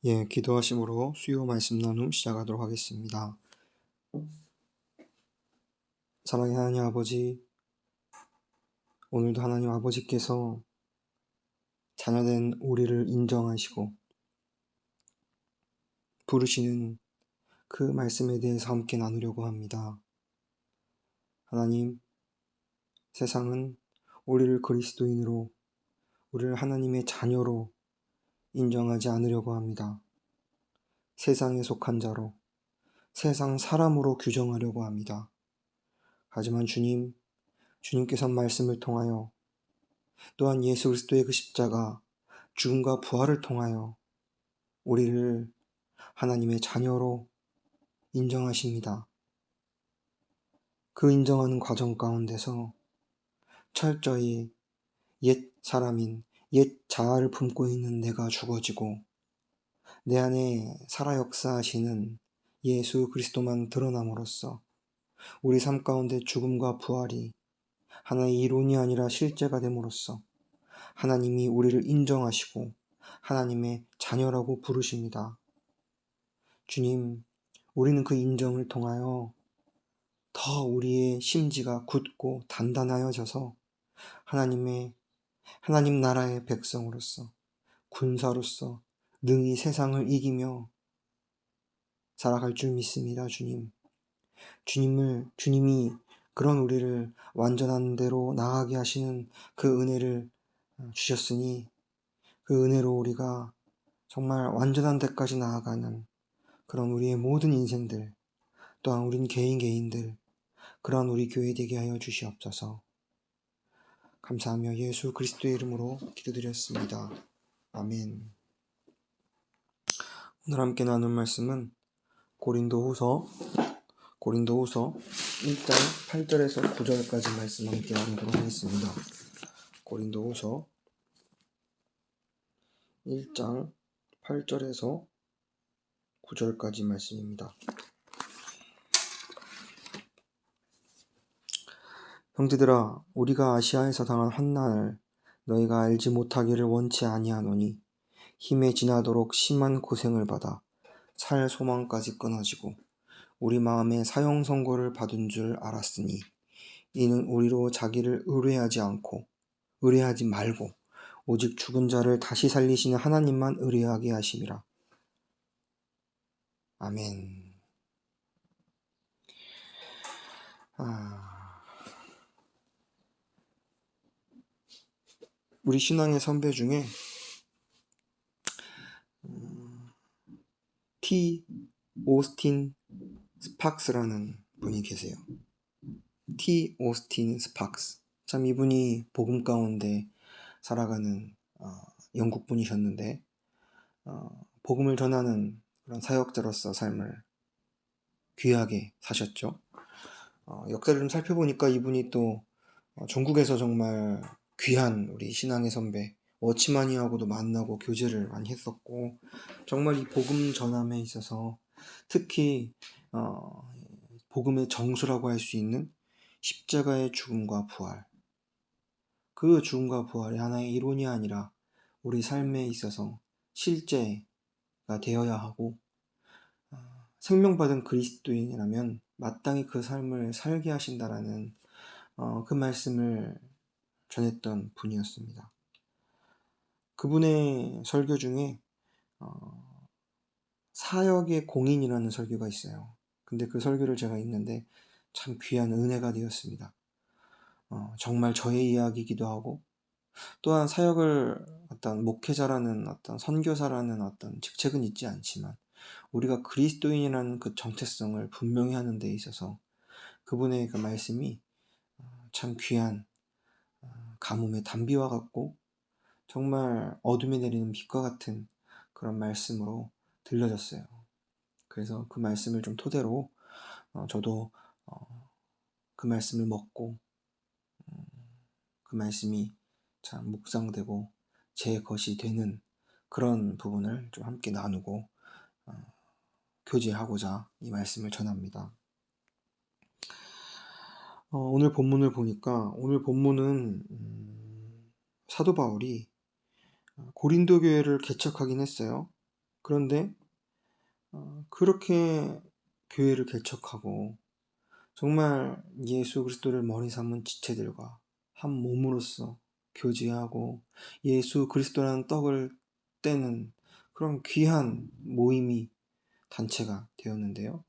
기도하심으로 수요 말씀 나눔 시작하도록 하겠습니다. 사랑의 하나님 아버지, 오늘도 하나님 아버지께서 자녀된 우리를 인정하시고 부르시는 그 말씀에 대해서 함께 나누려고 합니다. 하나님, 세상은 우리를 그리스도인으로, 우리를 하나님의 자녀로 인정하지 않으려고 합니다. 세상에 속한 자로, 세상 사람으로 규정하려고 합니다. 하지만 주님께서 말씀을 통하여, 또한 예수 그리스도의 그 십자가, 죽음과 부활을 통하여 우리를 하나님의 자녀로 인정하십니다. 그 인정하는 과정 가운데서 철저히 옛 사람인 옛 자아를 품고 있는 내가 죽어지고 내 안에 살아 역사하시는 예수 그리스도만 드러남으로써 우리 삶 가운데 죽음과 부활이 하나의 이론이 아니라 실제가 됨으로써 하나님이 우리를 인정하시고 하나님의 자녀라고 부르십니다. 주님, 우리는 그 인정을 통하여 더 우리의 심지가 굳고 단단하여져서 하나님 나라의 백성으로서, 군사로서 능히 세상을 이기며 살아갈 줄 믿습니다. 주님이 그런 우리를 완전한 대로 나아가게 하시는 그 은혜를 주셨으니 그 은혜로 우리가 정말 완전한 데까지 나아가는 그런 우리의 모든 인생들, 또한 우린 개인들, 그런 우리 교회 되게 하여 주시옵소서. 감사하며 예수 그리스도의 이름으로 기도드렸습니다. 아멘. 오늘 함께 나눌 말씀은 고린도후서 1장 8절에서 9절까지 말씀 함께 나누도록 하겠습니다. 고린도후서 1장 8절에서 9절까지 말씀입니다. 형제들아, 우리가 아시아에서 당한 환난을 너희가 알지 못하기를 원치 아니하노니 힘에 지나도록 심한 고생을 받아 살 소망까지 끊어지고 우리 마음에 사형 선고를 받은 줄 알았으니 이는 우리로 자기를 의뢰하지 말고 오직 죽은 자를 다시 살리시는 하나님만 의뢰하게 하심이라. 아멘. 우리 신앙의 선배 중에 T. 오스틴 스팍스라는 분이 계세요. T. 오스틴 스팍스. 참 이분이 복음 가운데 살아가는 영국 분이셨는데 복음을 전하는 그런 사역자로서 삶을 귀하게 사셨죠. 역사를 좀 살펴보니까 이분이 또 전국에서 정말 귀한 우리 신앙의 선배 워치마니하고도 만나고 교제를 많이 했었고, 정말 이 복음 전함에 있어서 특히 복음의 정수라고 할 수 있는 십자가의 죽음과 부활, 그 죽음과 부활이 하나의 이론이 아니라 우리 삶에 있어서 실제가 되어야 하고, 생명받은 그리스도인이라면 마땅히 그 삶을 살게 하신다라는 그 말씀을 전했던 분이었습니다. 그분의 설교 중에 사역의 공인이라는 설교가 있어요. 근데 그 설교를 제가 읽는데 참 귀한 은혜가 되었습니다. 정말 저의 이야기이기도 하고, 또한 사역을 어떤 목회자라는 어떤 선교사라는 어떤 직책은 있지 않지만 우리가 그리스도인이라는 그 정체성을 분명히 하는 데 있어서 그분의 그 말씀이 참 귀한 가뭄의 단비와 같고 정말 어둠에 내리는 빛과 같은 그런 말씀으로 들려졌어요. 그래서 그 말씀을 좀 토대로 저도 그 말씀을 먹고 그 말씀이 참 묵상되고 제 것이 되는 그런 부분을 좀 함께 나누고 교제하고자 이 말씀을 전합니다. 오늘 본문을 보니까 오늘 본문은 사도 바울이 고린도 교회를 개척하긴 했어요. 그런데 그렇게 교회를 개척하고 정말 예수 그리스도를 머리 삼은 지체들과 한 몸으로서 교제하고 예수 그리스도라는 떡을 떼는 그런 귀한 모임이 단체가 되었는데요.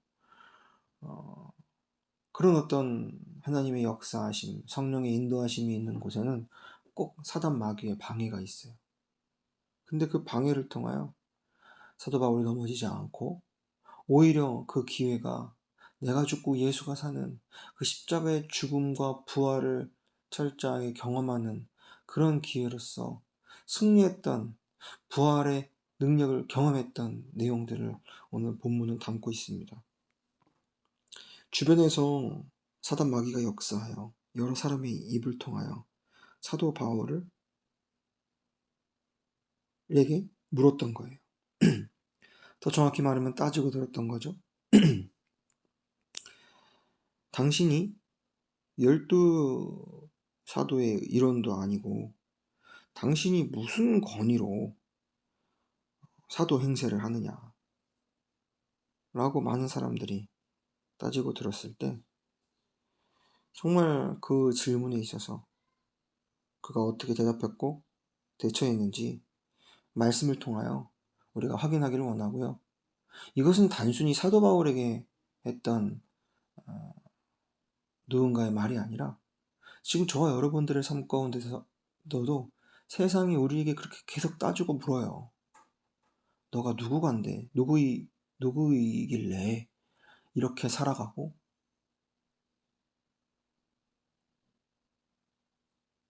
그런 어떤 하나님의 역사하심, 성령의 인도하심이 있는 곳에는 꼭 사단 마귀의 방해가 있어요. 근데 그 방해를 통하여 사도 바울이 넘어지지 않고 오히려 그 기회가 내가 죽고 예수가 사는 그 십자가의 죽음과 부활을 철저하게 경험하는 그런 기회로서 승리했던 부활의 능력을 경험했던 내용들을 오늘 본문은 담고 있습니다. 주변에서 사단 마귀가 역사하여 여러 사람의 입을 통하여 사도 바울에게 물었던 거예요. 더 정확히 말하면 따지고 들었던 거죠. 당신이 12 사도의 일원도 아니고 당신이 무슨 권위로 사도 행세를 하느냐 라고 많은 사람들이 따지고 들었을 때 정말 그 질문에 있어서 그가 어떻게 대답했고 대처했는지 말씀을 통하여 우리가 확인하기를 원하고요. 이것은 단순히 사도 바울에게 했던 누군가의 말이 아니라 지금 저와 여러분들의 삶 가운데서도 세상이 우리에게 그렇게 계속 따지고 물어요. 너가 누구간데 누구이길래 이렇게 살아가고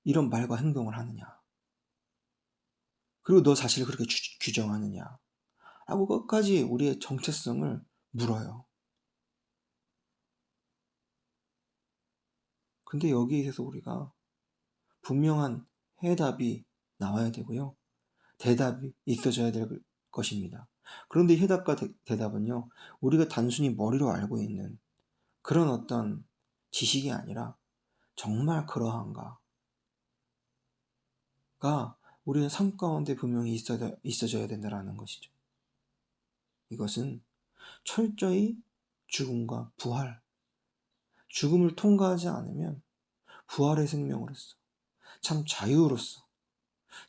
이런 말과 행동을 하느냐, 그리고 너 자신을 그렇게 규정하느냐 하고 끝까지 우리의 정체성을 물어요. 근데 여기에서 우리가 분명한 해답이 나와야 되고요. 대답이 있어져야 될 것입니다. 그런데 해답과 대답은요, 우리가 단순히 머리로 알고 있는 그런 어떤 지식이 아니라 정말 그러한가가 우리의 삶 가운데 분명히 있어져야 된다는 것이죠. 이것은 철저히 죽음과 부활, 죽음을 통과하지 않으면 부활의 생명으로서, 참 자유로서,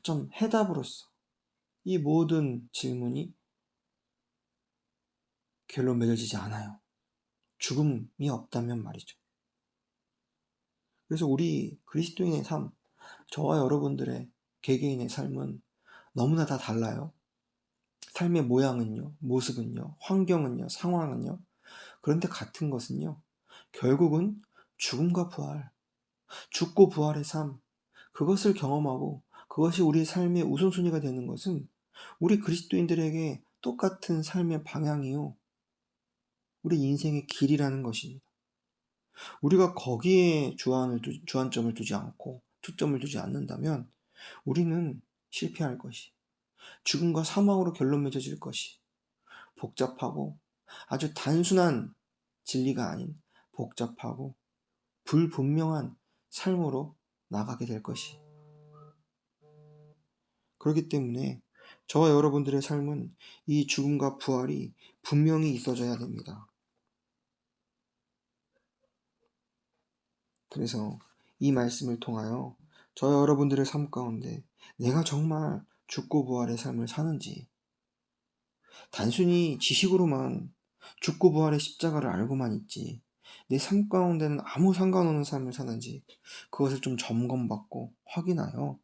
좀 해답으로서 이 모든 질문이 결론 맺어지지 않아요. 죽음이 없다면 말이죠. 그래서 우리 그리스도인의 삶, 저와 여러분들의 개개인의 삶은 너무나 다 달라요. 삶의 모양은요, 모습은요, 환경은요, 상황은요. 그런데 같은 것은요, 결국은 죽음과 부활, 죽고 부활의 삶, 그것을 경험하고 그것이 우리 삶의 우선순위가 되는 것은 우리 그리스도인들에게 똑같은 삶의 방향이요, 우리 인생의 길이라는 것입니다. 우리가 거기에 주안점을 두지 않고 초점을 두지 않는다면 우리는 실패할 것이, 죽음과 사망으로 결론 맺어질 것이, 복잡하고 아주 단순한 진리가 아닌 복잡하고 불분명한 삶으로 나가게 될 것이. 그렇기 때문에 저와 여러분들의 삶은 이 죽음과 부활이 분명히 있어져야 됩니다. 그래서 이 말씀을 통하여 저와 여러분들의 삶 가운데 내가 정말 죽고 부활의 삶을 사는지, 단순히 지식으로만 죽고 부활의 십자가를 알고만 있지 내 삶 가운데는 아무 상관없는 삶을 사는지 그것을 좀 점검받고 확인하여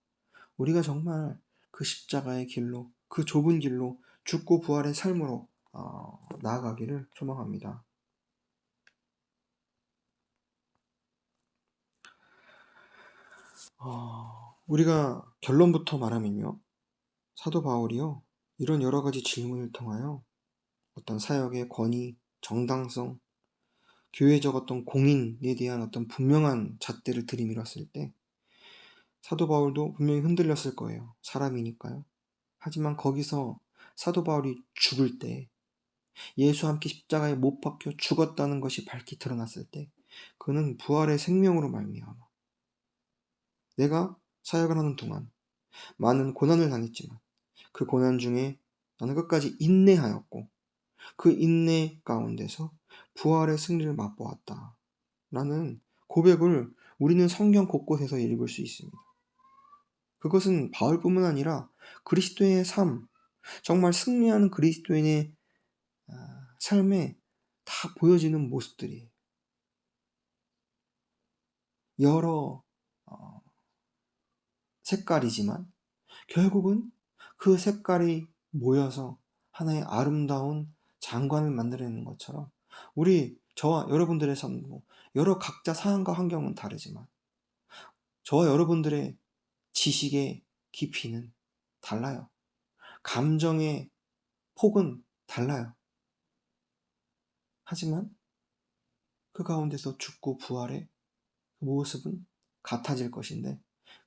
우리가 정말 그 십자가의 길로, 그 좁은 길로 죽고 부활의 삶으로 나아가기를 소망합니다. 우리가 결론부터 말하면요, 사도 바울이요, 이런 여러 가지 질문을 통하여 어떤 사역의 권위, 정당성, 교회적 어떤 공인에 대한 어떤 분명한 잣대를 들이밀었을 때 사도 바울도 분명히 흔들렸을 거예요. 사람이니까요. 하지만 거기서 사도 바울이 죽을 때, 예수와 함께 십자가에 못 박혀 죽었다는 것이 밝히 드러났을 때 그는 부활의 생명으로 말미암아 내가 사역을 하는 동안 많은 고난을 당했지만 그 고난 중에 나는 끝까지 인내하였고 그 인내 가운데서 부활의 승리를 맛보았다. 라는 고백을 우리는 성경 곳곳에서 읽을 수 있습니다. 그것은 바울뿐만 아니라 그리스도의 삶, 정말 승리하는 그리스도인의 삶에 다 보여지는 모습들이에요. 여러 색깔이지만 결국은 그 색깔이 모여서 하나의 아름다운 장관을 만들어내는 것처럼 저와 여러분들의 삶도 여러 각자 상황과 환경은 다르지만 저와 여러분들의 지식의 깊이는 달라요. 감정의 폭은 달라요. 하지만 그 가운데서 죽고 부활의 그 모습은 같아질 것인데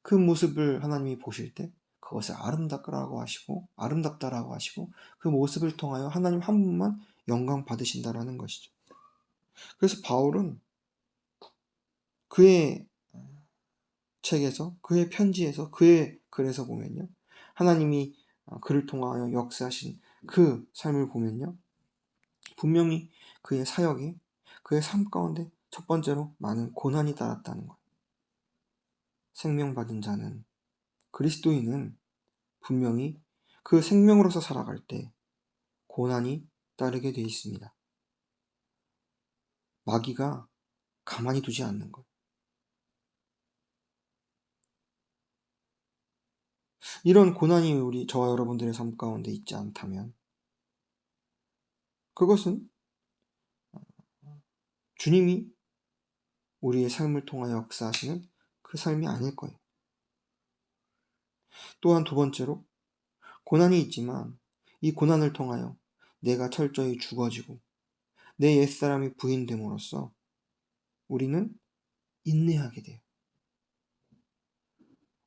그 모습을 하나님이 보실 때 그것을 아름답다라고 하시고 그 모습을 통하여 하나님 한 분만 영광 받으신다라는 것이죠. 그래서 바울은 그의 책에서, 그의 편지에서, 그의 글에서 보면요, 하나님이 그를 통하여 역사하신 그 삶을 보면요, 분명히 그의 사역에, 그의 삶 가운데 첫 번째로 많은 고난이 따랐다는 거예요. 생명받은 자는, 그리스도인은 분명히 그 생명으로서 살아갈 때 고난이 따르게 되어 있습니다. 마귀가 가만히 두지 않는 것. 이런 고난이 저와 여러분들의 삶 가운데 있지 않다면 그것은 주님이 우리의 삶을 통하여 역사하시는 그 삶이 아닐 거예요. 또한 두 번째로 고난이 있지만 이 고난을 통하여 내가 철저히 죽어지고 내 옛사람이 부인됨으로써 우리는 인내하게 돼요.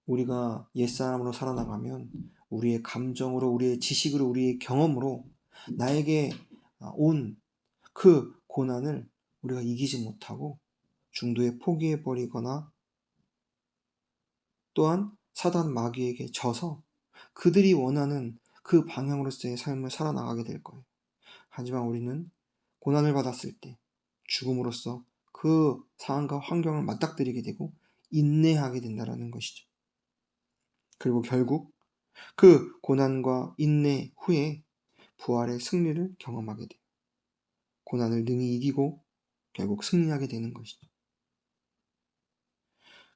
우리가 옛사람으로 살아나가면 우리의 감정으로, 우리의 지식으로, 우리의 경험으로 나에게 온 그 고난을 우리가 이기지 못하고 중도에 포기해버리거나 또한 사단 마귀에게 져서 그들이 원하는 그 방향으로서의 삶을 살아나가게 될 거예요. 하지만 우리는 고난을 받았을 때 죽음으로써 그 상황과 환경을 맞닥뜨리게 되고 인내하게 된다는 것이죠. 그리고 결국 그 고난과 인내 후에 부활의 승리를 경험하게 돼요. 고난을 능히 이기고 결국 승리하게 되는 것이죠.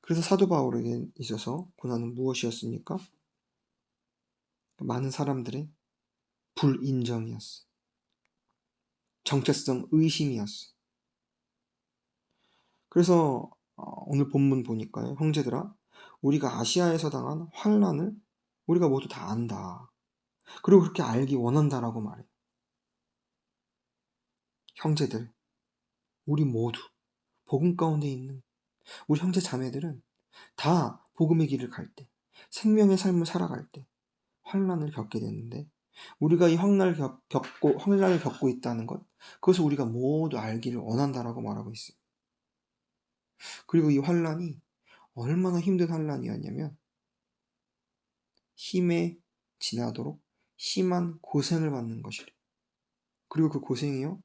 그래서 사도 바울에게 있어서 고난은 무엇이었습니까? 많은 사람들의 불인정이었어. 정체성 의심이었어. 그래서 오늘 본문 보니까요, 형제들아, 우리가 아시아에서 당한 환난을 우리가 모두 다 안다. 그리고 그렇게 알기 원한다라고 말해요. 형제들, 우리 모두 복음 가운데 있는 우리 형제 자매들은 다 복음의 길을 갈 때, 생명의 삶을 살아갈 때 환난을 겪게 되는데 우리가 이 환난을 겪고 있다는 것, 그것을 우리가 모두 알기를 원한다라고 말하고 있어요. 그리고 이 환난이 얼마나 힘든 환난이었냐면 힘에 지나도록 심한 고생을 받는 것이래. 그리고 그 고생이요,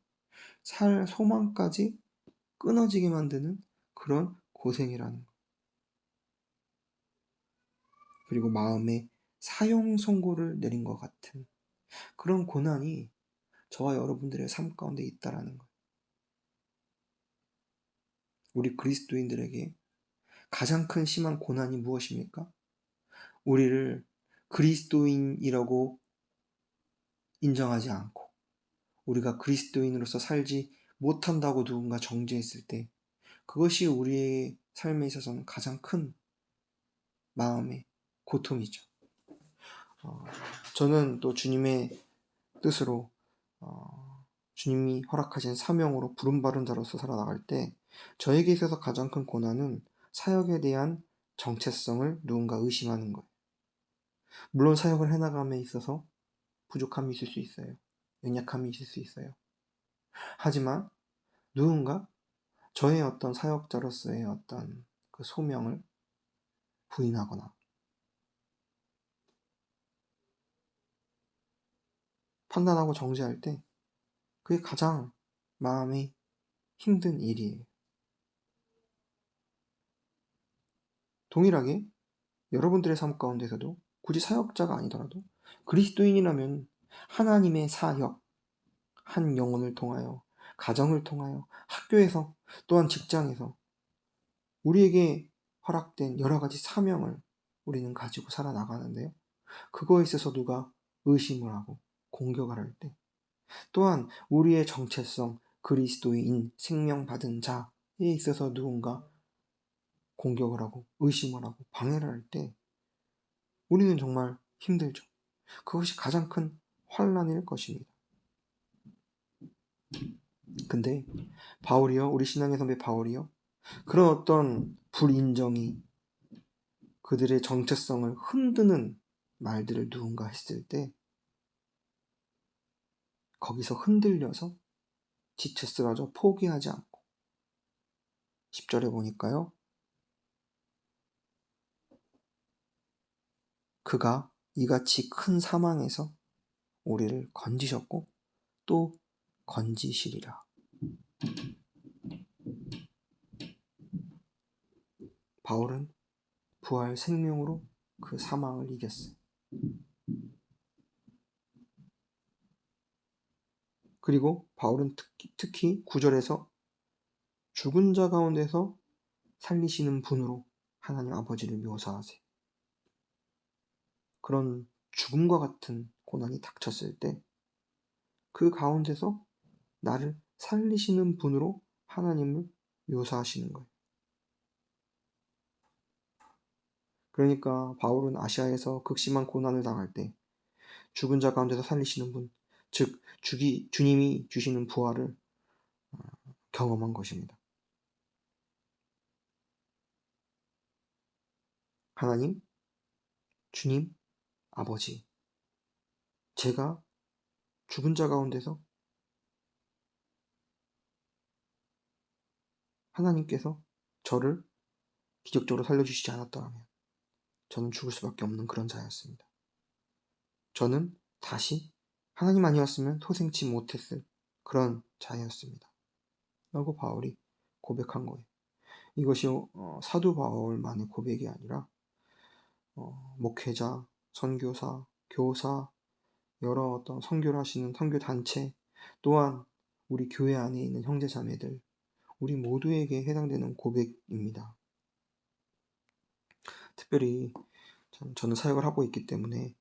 살 소망까지 끊어지게 만드는 그런 고생이라는 것. 그리고 마음에 사형 선고를 내린 것 같은 그런 고난이 저와 여러분들의 삶 가운데 있다라는 것. 우리 그리스도인들에게 가장 큰 심한 고난이 무엇입니까? 우리를 그리스도인이라고 인정하지 않고 우리가 그리스도인으로서 살지 못한다고 누군가 정죄했을 때 그것이 우리의 삶에 있어서는 가장 큰 마음의 고통이죠. 저는 또 주님의 뜻으로 주님이 허락하신 사명으로 부름받은 자로서 살아나갈 때 저에게 있어서 가장 큰 고난은 사역에 대한 정체성을 누군가 의심하는 거예요. 물론 사역을 해나감에 있어서 부족함이 있을 수 있어요. 연약함이 있을 수 있어요. 하지만 누군가 저의 어떤 사역자로서의 어떤 그 소명을 부인하거나 판단하고 정죄할 때 그게 가장 마음이 힘든 일이에요. 동일하게 여러분들의 삶 가운데서도 굳이 사역자가 아니더라도 그리스도인이라면 하나님의 사역, 한 영혼을 통하여, 가정을 통하여, 학교에서, 또한 직장에서 우리에게 허락된 여러 가지 사명을 우리는 가지고 살아나가는데요. 그거에 있어서 누가 의심을 하고 공격을 할 때, 또한 우리의 정체성, 그리스도인, 생명받은 자에 있어서 누군가 공격을 하고 의심을 하고 방해를 할 때 우리는 정말 힘들죠. 그것이 가장 큰 환난일 것입니다. 근데 바울이요, 우리 신앙의 선배 바울이요, 그런 어떤 불인정이 그들의 정체성을 흔드는 말들을 누군가 했을 때 거기서 흔들려서 지쳐 쓰러져 포기하지 않고 10절에 보니까요, 그가 이같이 큰 사망에서 우리를 건지셨고 또 건지시리라. 바울은 부활 생명으로 그 사망을 이겼어요. 그리고 바울은 특히 9절에서 죽은 자 가운데서 살리시는 분으로 하나님 아버지를 묘사하세요. 그런 죽음과 같은 고난이 닥쳤을 때 그 가운데서 나를 살리시는 분으로 하나님을 묘사하시는 거예요. 그러니까 바울은 아시아에서 극심한 고난을 당할 때 죽은 자 가운데서 살리시는 분, 즉 주님이 주시는 부활을 경험한 것입니다. 하나님, 주님, 아버지, 제가 죽은 자 가운데서 하나님께서 저를 기적적으로 살려주시지 않았더라면 저는 죽을 수밖에 없는 그런 자였습니다. 저는 다시 하나님 아니었으면 소생치 못했을 그런 자였습니다. 라고 바울이 고백한 거예요. 이것이 사도 바울만의 고백이 아니라 목회자, 선교사, 교사, 여러 어떤 선교를 하시는 선교 단체, 또한 우리 교회 안에 있는 형제 자매들, 우리 모두에게 해당되는 고백입니다. 특별히 저는 사역을 하고 있기 때문에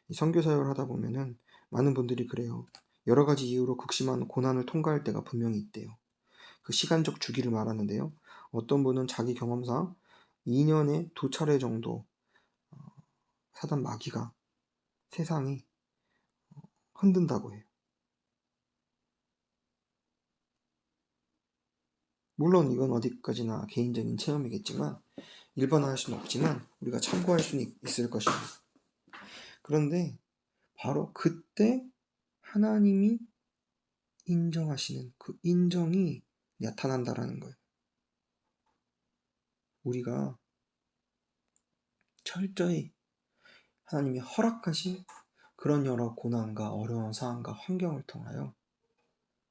이 선교 사역을 하다 보면은 많은 분들이 그래요. 여러 가지 이유로 극심한 고난을 통과할 때가 분명히 있대요. 그 시간적 주기를 말하는데요. 어떤 분은 자기 경험상 2년에 2차례 정도 사단 마귀가 세상이 흔든다고 해요. 물론 이건 어디까지나 개인적인 체험이겠지만 일반화할 수는 없지만 우리가 참고할 수는 있을 것입니다. 그런데 바로 그때 하나님이 인정하시는 그 인정이 나타난다라는 거예요. 우리가 철저히 하나님이 허락하신 그런 여러 고난과 어려운 상황과 환경을 통하여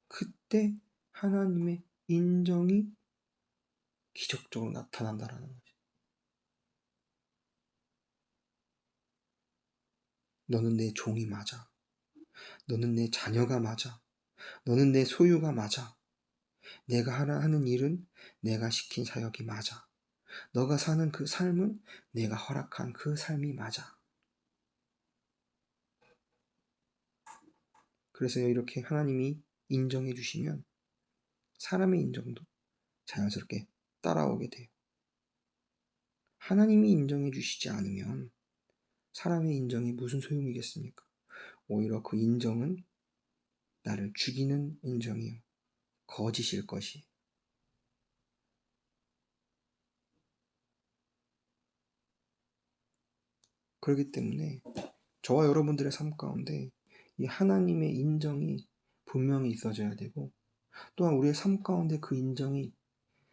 그때 하나님의 인정이 기적적으로 나타난다라는 거죠. 너는 내 종이 맞아. 너는 내 자녀가 맞아. 너는 내 소유가 맞아. 내가 하는 일은 내가 시킨 사역이 맞아. 너가 사는 그 삶은 내가 허락한 그 삶이 맞아. 그래서 이렇게 하나님이 인정해 주시면 사람의 인정도 자연스럽게 따라오게 돼요. 하나님이 인정해 주시지 않으면 사람의 인정이 무슨 소용이겠습니까? 오히려 그 인정은 나를 죽이는 인정이요. 거짓일 것이. 그렇기 때문에 저와 여러분들의 삶 가운데 이 하나님의 인정이 분명히 있어져야 되고, 또한 우리의 삶 가운데 그 인정이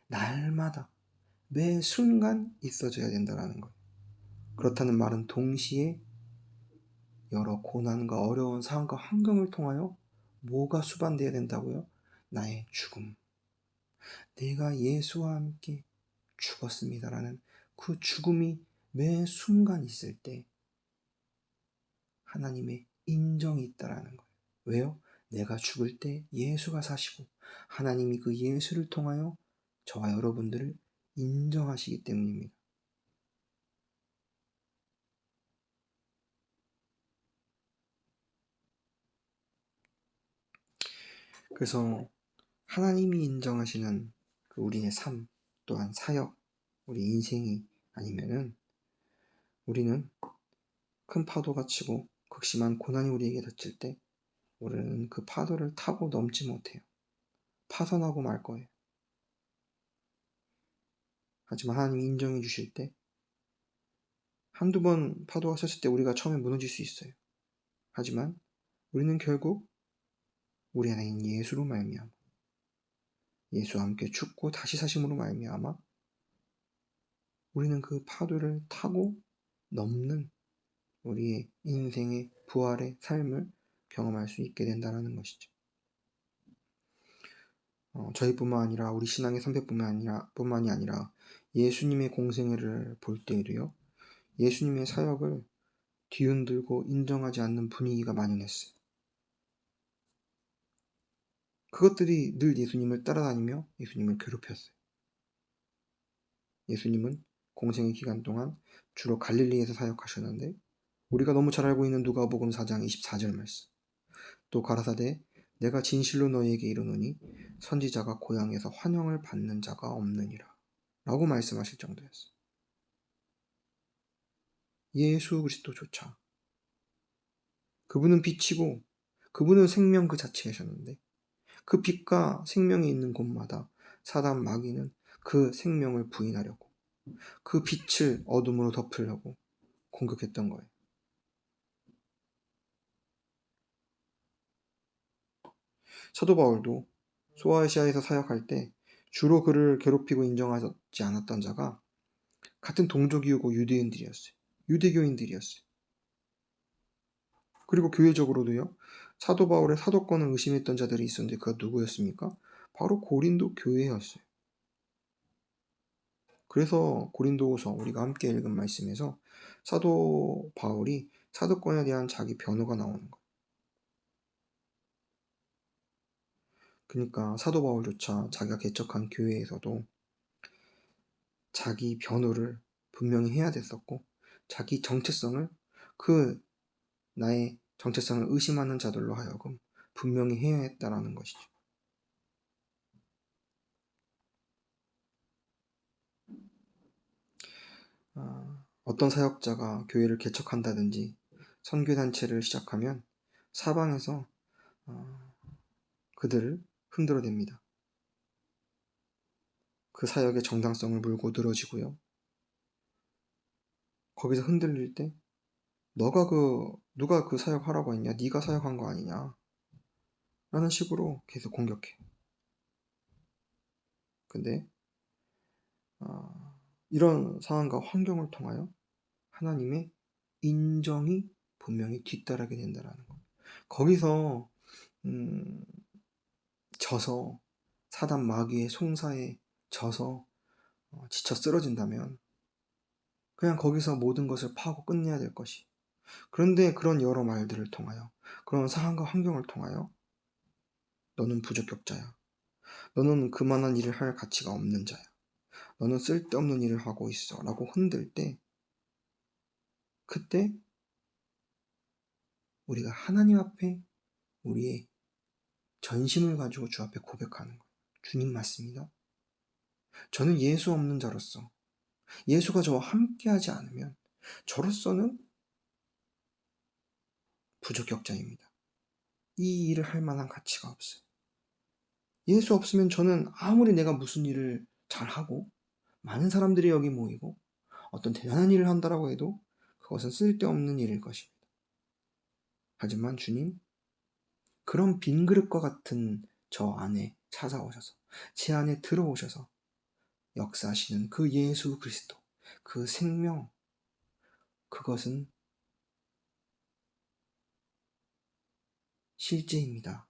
날마다 매 순간 있어져야 된다는 거예요. 그렇다는 말은 동시에 여러 고난과 어려운 상황과 환경을 통하여 뭐가 수반되어야 된다고요? 나의 죽음. 내가 예수와 함께 죽었습니다라는 그 죽음이 매 순간 있을 때 하나님의 인정이 있다라는 거예요. 왜요? 내가 죽을 때 예수가 사시고 하나님이 그 예수를 통하여 저와 여러분들을 인정하시기 때문입니다. 그래서 하나님이 인정하시는 그 우리의 삶 또한 사역, 우리 인생이 아니면은 우리는 큰 파도가 치고 극심한 고난이 우리에게 닥칠 때 우리는 그 파도를 타고 넘지 못해요. 파산하고 말 거예요. 하지만 하나님이 인정해 주실 때 한두 번 파도가 쳤을 때 우리가 처음에 무너질 수 있어요. 하지만 우리는 결국 우리 안에 있는 예수로 말미암아 예수와 함께 죽고 다시 사심으로 말미암아 우리는 그 파도를 타고 넘는 우리의 인생의 부활의 삶을 경험할 수 있게 된다는 것이죠. 저희뿐만 아니라 우리 신앙의 선배뿐만이 아니라 예수님의 공생애를 볼 때에도요. 예수님의 사역을 뒤흔들고 인정하지 않는 분위기가 만연했어요. 그것들이 늘 예수님을 따라다니며 예수님을 괴롭혔어요. 예수님은 공생의 기간 동안 주로 갈릴리에서 사역하셨는데 우리가 너무 잘 알고 있는 누가복음 4장 24절 말씀. 또 가라사대 내가 진실로 너희에게 이르노니 선지자가 고향에서 환영을 받는 자가 없느니라 라고 말씀하실 정도였어요. 예수 그리스도조차 그분은 빛이고 그분은 생명 그 자체이셨는데 그 빛과 생명이 있는 곳마다 사단 마귀는 그 생명을 부인하려고 그 빛을 어둠으로 덮으려고 공격했던 거예요. 사도 바울도 소아시아에서 사역할 때 주로 그를 괴롭히고 인정하지 않았던 자가 같은 동족이고 유대인들이었어요. 유대교인들이었어요. 그리고 교회적으로도요. 사도 바울의 사도권을 의심했던 자들이 있었는데 그가 누구였습니까? 바로 고린도 교회였어요. 그래서 고린도후서 우리가 함께 읽은 말씀에서 사도 바울이 사도권에 대한 자기 변호가 나오는 거예요. 그러니까 사도 바울조차 자기가 개척한 교회에서도 자기 변호를 분명히 해야 됐었고 자기 정체성을 그 나의 정체성을 의심하는 자들로 하여금 분명히 해야 했다라는 것이죠. 어떤 사역자가 교회를 개척한다든지 선교단체를 시작하면 사방에서 그들을 흔들어댑니다. 그 사역의 정당성을 물고 늘어지고요. 거기서 흔들릴 때 누가 그 사역하라고 했냐? 네가 사역한 거 아니냐? 라는 식으로 계속 공격해. 근데 이런 상황과 환경을 통하여 하나님의 인정이 분명히 뒤따르게 된다는 것. 거기서 져서 사단 마귀의 송사에 져서 지쳐 쓰러진다면 그냥 거기서 모든 것을 파고 끝내야 될 것이. 그런데 그런 여러 말들을 통하여 그런 상황과 환경을 통하여 너는 부적격자야. 너는 그만한 일을 할 가치가 없는 자야. 너는 쓸데없는 일을 하고 있어. 라고 흔들 때 그때 우리가 하나님 앞에 우리의 전심을 가지고 주 앞에 고백하는 거예요. 주님 맞습니다. 저는 예수 없는 자로서 예수가 저와 함께하지 않으면 저로서는 부적격자입니다. 이 일을 할 만한 가치가 없어요. 예수 없으면 저는 아무리 내가 무슨 일을 잘하고 많은 사람들이 여기 모이고 어떤 대단한 일을 한다라고 해도 그것은 쓸데없는 일일 것입니다. 하지만 주님, 그런 빈 그릇과 같은 저 안에 찾아오셔서 제 안에 들어오셔서 역사하시는 그 예수 그리스도, 그 생명, 그것은 실제입니다.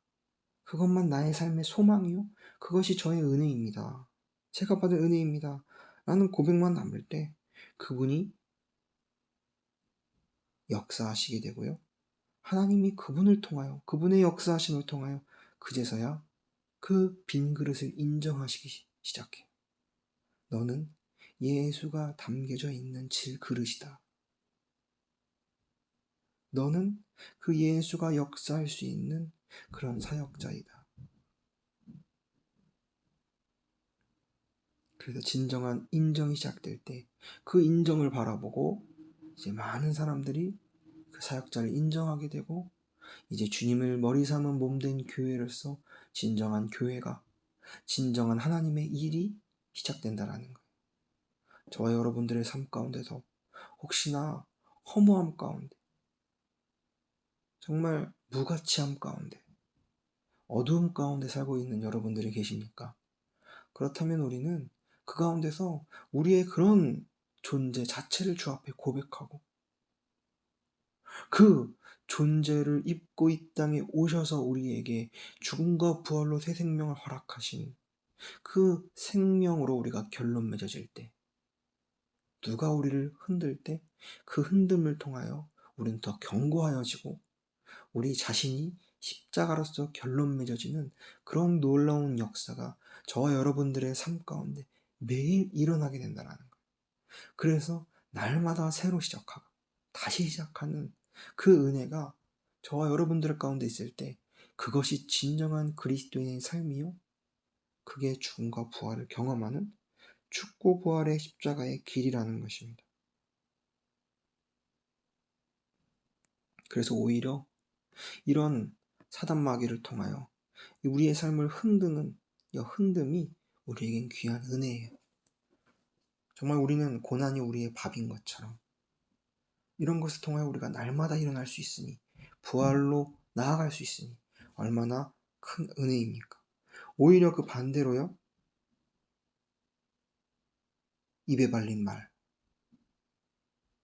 그것만 나의 삶의 소망이요? 그것이 저의 은혜입니다. 제가 받은 은혜입니다. 라는 고백만 남을 때 그분이 역사하시게 되고요. 하나님이 그분을 통하여, 그분의 역사하심을 통하여 그제서야 그 빈 그릇을 인정하시기 시작해요. 너는 예수가 담겨져 있는 질그릇이다. 너는 그 예수가 역사할 수 있는 그런 사역자이다. 그래서 진정한 인정이 시작될 때 그 인정을 바라보고 이제 많은 사람들이 그 사역자를 인정하게 되고 이제 주님을 머리 삼은 몸된 교회로서 진정한 교회가, 진정한 하나님의 일이 시작된다라는 거예요. 저와 여러분들의 삶 가운데서 혹시나 허무함 가운데, 정말 무가치함 가운데, 어두움 가운데 살고 있는 여러분들이 계십니까? 그렇다면 우리는 그 가운데서 우리의 그런 존재 자체를 주 앞에 고백하고 그 존재를 입고 이 땅에 오셔서 우리에게 죽음과 부활로 새 생명을 허락하신 그 생명으로 우리가 결론 맺어질 때, 누가 우리를 흔들 때 그 흔듦을 통하여 우리는 더 견고하여지고 우리 자신이 십자가로서 결론 맺어지는 그런 놀라운 역사가 저와 여러분들의 삶 가운데 매일 일어나게 된다는 거예요. 그래서 날마다 새로 시작하고 다시 시작하는 그 은혜가 저와 여러분들 가운데 있을 때 그것이 진정한 그리스도인의 삶이요, 그게 죽음과 부활을 경험하는 죽고 부활의 십자가의 길이라는 것입니다. 그래서 오히려 이런 사단마귀를 통하여 우리의 삶을 흔드는 이 흔듦이 우리에겐 귀한 은혜예요. 정말 우리는 고난이 우리의 밥인 것처럼 이런 것을 통하여 우리가 날마다 일어날 수 있으니, 부활로 나아갈 수 있으니 얼마나 큰 은혜입니까? 오히려 그 반대로요, 입에 발린 말,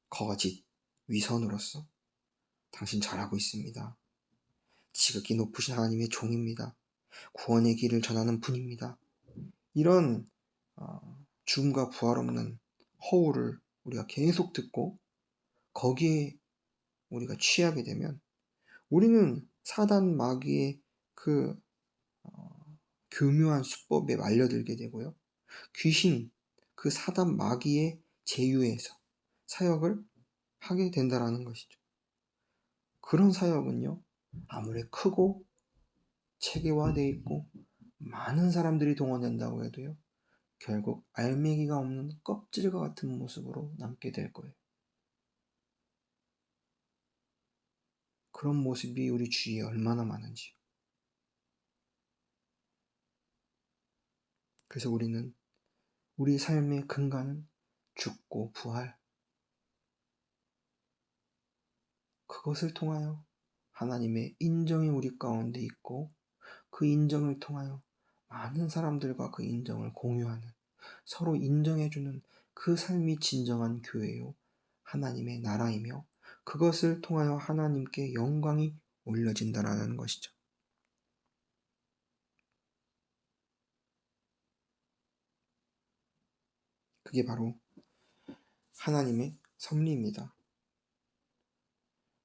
거짓, 위선으로서 당신 잘하고 있습니다. 지극히 높으신 하나님의 종입니다. 구원의 길을 전하는 분입니다. 이런 죽음과 부활 없는 허울을 우리가 계속 듣고 거기에 우리가 취하게 되면 우리는 사단 마귀의 그 교묘한 수법에 말려들게 되고요. 귀신, 그 사단 마귀의 제휴에서 사역을 하게 된다라는 것이죠. 그런 사역은요, 아무리 크고 체계화되어 있고 많은 사람들이 동원된다고 해도요, 결국 알맹이가 없는 껍질과 같은 모습으로 남게 될 거예요. 그런 모습이 우리 주위에 얼마나 많은지. 그래서 우리는 우리 삶의 근간은 죽고 부활, 그것을 통하여 하나님의 인정이 우리 가운데 있고 그 인정을 통하여 많은 사람들과 그 인정을 공유하는, 서로 인정해주는 그 삶이 진정한 교회요, 하나님의 나라이며 그것을 통하여 하나님께 영광이 올려진다라는 것이죠. 그게 바로 하나님의 섭리입니다.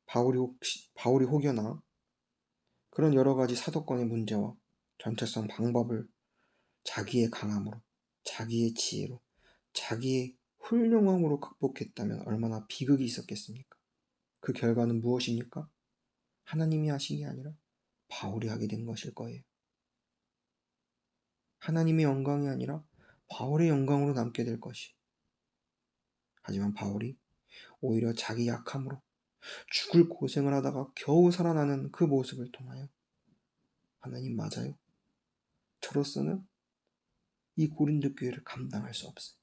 바울이 혹여나 그런 여러 가지 사도권의 문제와 전체성 방법을 자기의 강함으로, 자기의 지혜로, 자기의 훌륭함으로 극복했다면 얼마나 비극이 있었겠습니까? 그 결과는 무엇입니까? 하나님이 하신 게 아니라 바울이 하게 된 것일 거예요. 하나님의 영광이 아니라 바울의 영광으로 남게 될 것이. 하지만 바울이 오히려 자기 약함으로 죽을 고생을 하다가 겨우 살아나는 그 모습을 통하여 하나님 맞아요. 저로서는 이 고린도 교회를 감당할 수 없어요.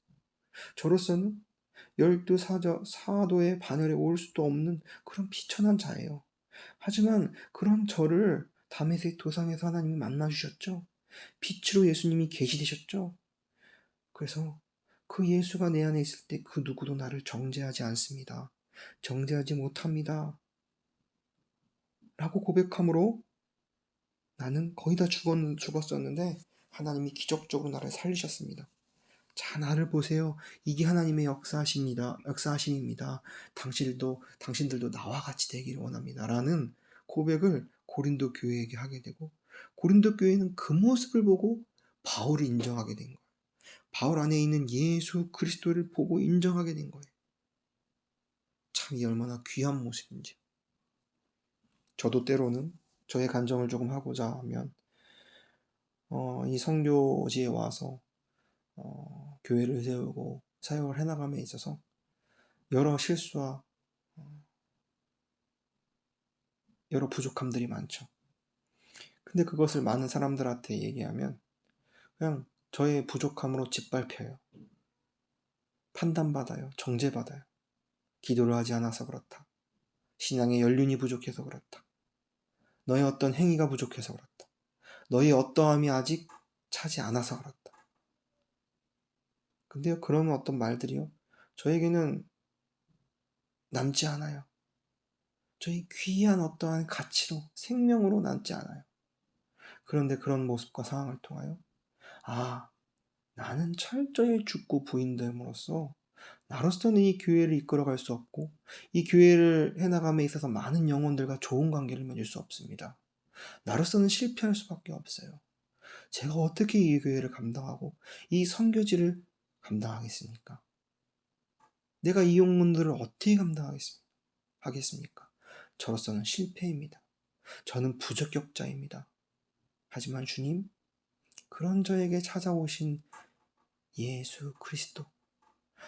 저로서는 12사도의 바늘에 올 수도 없는 그런 비천한 자예요. 하지만 그런 저를 다메섹 도상에서 하나님이 만나주셨죠. 빛으로 예수님이 계시되셨죠. 그래서 그 예수가 내 안에 있을 때 그 누구도 나를 정죄하지 않습니다. 정죄하지 못합니다. 라고 고백함으로 나는 거의 다 죽었었는데 하나님이 기적적으로 나를 살리셨습니다. 자, 나를 보세요. 이게 하나님의 역사하심입니다. 당신들도 나와 같이 되기를 원합니다. 라는 고백을 고린도 교회에게 하게 되고, 고린도 교회는 그 모습을 보고 바울을 인정하게 된 거예요. 바울 안에 있는 예수 그리스도를 보고 인정하게 된 거예요. 참, 이 얼마나 귀한 모습인지. 저도 때로는 저의 간정을 조금 하고자 하면 이 선교지에 와서 교회를 세우고 사역을 해나감에 있어서 여러 실수와 여러 부족함들이 많죠. 근데 그것을 많은 사람들한테 얘기하면 그냥 저의 부족함으로 짓밟혀요. 판단받아요. 정죄받아요. 기도를 하지 않아서 그렇다. 신앙의 연륜이 부족해서 그렇다. 너의 어떤 행위가 부족해서 그렇다. 너의 어떠함이 아직 차지 않아서 그렇다. 근데요, 그런 어떤 말들이요, 저에게는 남지 않아요. 저희 귀한 어떠한 가치로, 생명으로 남지 않아요. 그런데 그런 모습과 상황을 통하여 나는 철저히 죽고 부인됨으로써 나로서는 이 교회를 이끌어갈 수 없고 이 교회를 해나감에 있어서 많은 영혼들과 좋은 관계를 맺을 수 없습니다. 나로서는 실패할 수밖에 없어요. 제가 어떻게 이 교회를 감당하고 이 선교지를 감당하겠습니까? 내가 이 용문들을 어떻게 감당하겠습니까? 저로서는 실패입니다. 저는 부적격자입니다. 하지만 주님, 그런 저에게 찾아오신 예수 그리스도,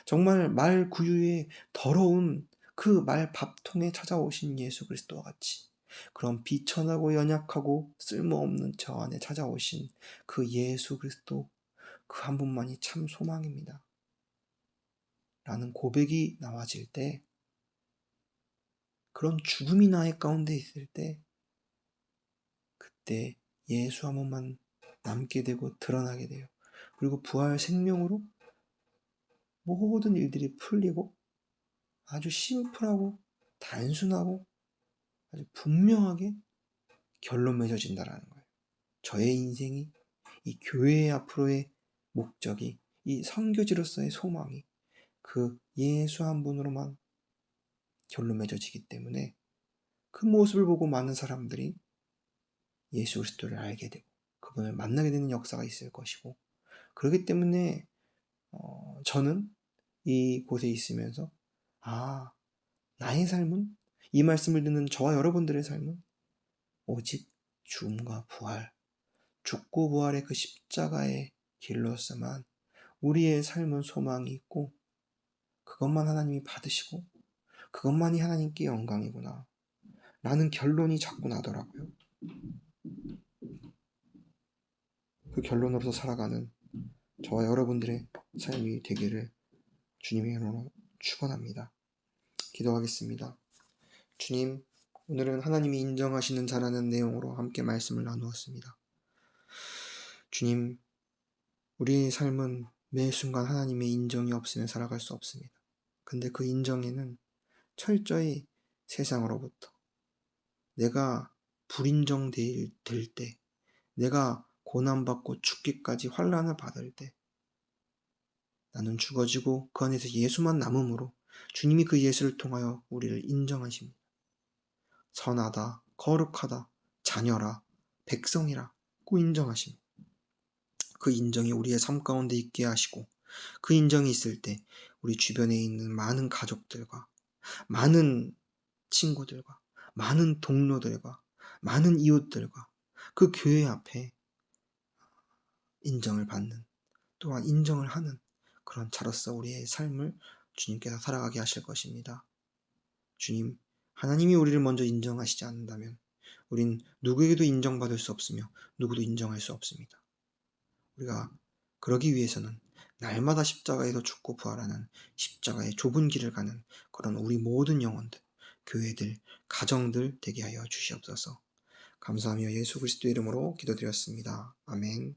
정말 말 구유에 더러운 그 말 밥통에 찾아오신 예수 그리스도와 같이 그런 비천하고 연약하고 쓸모없는 저 안에 찾아오신 그 예수 그리스도, 그 한 분만이 참 소망입니다. 라는 고백이 나와질 때, 그런 죽음이 나의 가운데 있을 때, 그때 예수 한 분만 남게 되고 드러나게 돼요. 그리고 부활 생명으로 모든 일들이 풀리고 아주 심플하고 단순하고 아주 분명하게 결론 맺어진다라는 거예요. 저의 인생이, 이 교회의 앞으로의 목적이, 이 선교지로서의 소망이 그 예수 한 분으로만 결론 맺어지기 때문에 그 모습을 보고 많은 사람들이 예수 그리스도를 알게 되고 그분을 만나게 되는 역사가 있을 것이고, 그렇기 때문에 저는 이곳에 있으면서 나의 삶은, 이 말씀을 듣는 저와 여러분들의 삶은 오직 죽음과 부활, 죽고 부활의 그 십자가의 길로서만 우리의 삶은 소망이 있고, 그것만 하나님이 받으시고 그것만이 하나님께 영광이구나 라는 결론이 자꾸 나더라고요. 그 결론으로서 살아가는 저와 여러분들의 삶이 되기를 주님의 이름으로 축원합니다. 기도하겠습니다. 주님, 오늘은 하나님이 인정하시는 자라는 내용으로 함께 말씀을 나누었습니다. 주님, 우리의 삶은 매 순간 하나님의 인정이 없으면 살아갈 수 없습니다. 근데 그 인정에는 철저히 세상으로부터 내가 불인정될 때, 내가 고난받고 죽기까지 환난을 받을 때 나는 죽어지고 그 안에서 예수만 남음으로 주님이 그 예수를 통하여 우리를 인정하십니다. 선하다, 거룩하다, 자녀라, 백성이라고 인정하십니다. 그 인정이 우리의 삶 가운데 있게 하시고, 그 인정이 있을 때 우리 주변에 있는 많은 가족들과 많은 친구들과 많은 동료들과 많은 이웃들과 그 교회 앞에 인정을 받는, 또한 인정을 하는 그런 자로서 우리의 삶을 주님께서 살아가게 하실 것입니다. 주님, 하나님이 우리를 먼저 인정하시지 않는다면 우린 누구에게도 인정받을 수 없으며 누구도 인정할 수 없습니다. 우리가 그러기 위해서는 날마다 십자가에서 죽고 부활하는 십자가의 좁은 길을 가는 그런 우리 모든 영혼들, 교회들, 가정들 되게 하여 주시옵소서. 감사하며 예수 그리스도의 이름으로 기도드렸습니다. 아멘.